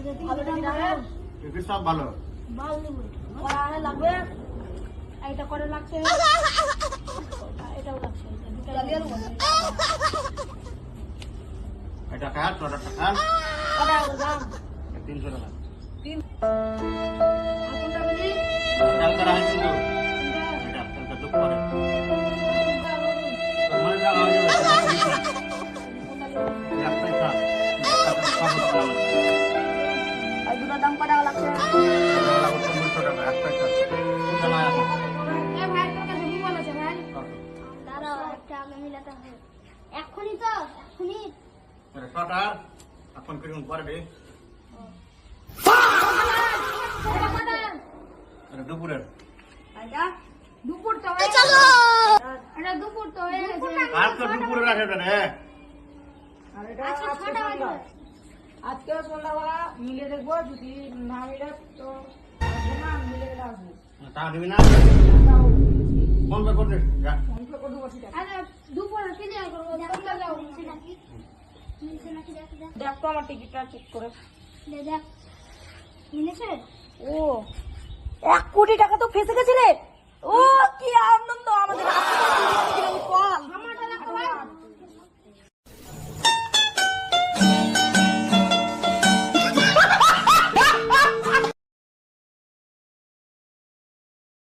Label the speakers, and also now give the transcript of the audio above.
Speaker 1: ভালো
Speaker 2: সব ভালো
Speaker 1: লাগবে এইটা করে লাগছে এটাও লাগছে
Speaker 2: এটা খায় 6 টাকা
Speaker 1: দাম
Speaker 2: 300 টাকা
Speaker 1: 3
Speaker 2: কালকে রাখি কিন্তু এটা কালকে দুঃখ করে তোমার যা লাগে রাস্তায় খা
Speaker 1: আর দুটো দাম কত লাগছে
Speaker 2: লাগছে 300 টাকা রাস্তায় খা
Speaker 1: এ ভাই তোর কাছে মোবাইল আছে ভাই দাঁড়াও একটা আমি মিলাতে হবে এখনি তো এখনি
Speaker 2: আরে শটার আপন করিম পারবে আরে দুপুরের
Speaker 1: আইডা দুপুর তো হয়ে চলো এটা দুপুর তো হয়ে গেছে
Speaker 2: আর তো দুপুরে রাখে রে
Speaker 1: আরে এটা ছটা বাজে আজকে সন্ধ্যাবেলা মিলে দেখবো যদি না মিলে তো না মিলে গেলে আসবো
Speaker 2: তা দিবি না ফোন পে করে দে যা
Speaker 1: ফোন পে করে দেবো ঠিক আছে আরে দুপুরে ক্লিয়ার করবো তোমরা যাও নাকি মিলছে নাকি দেখ তো আমার টিকিটটা চেক করে দেখ মিলেছে ও 1 কোটি টাকা তো ফেসে গেছিলে ও কি আনন্দ আমাদের কল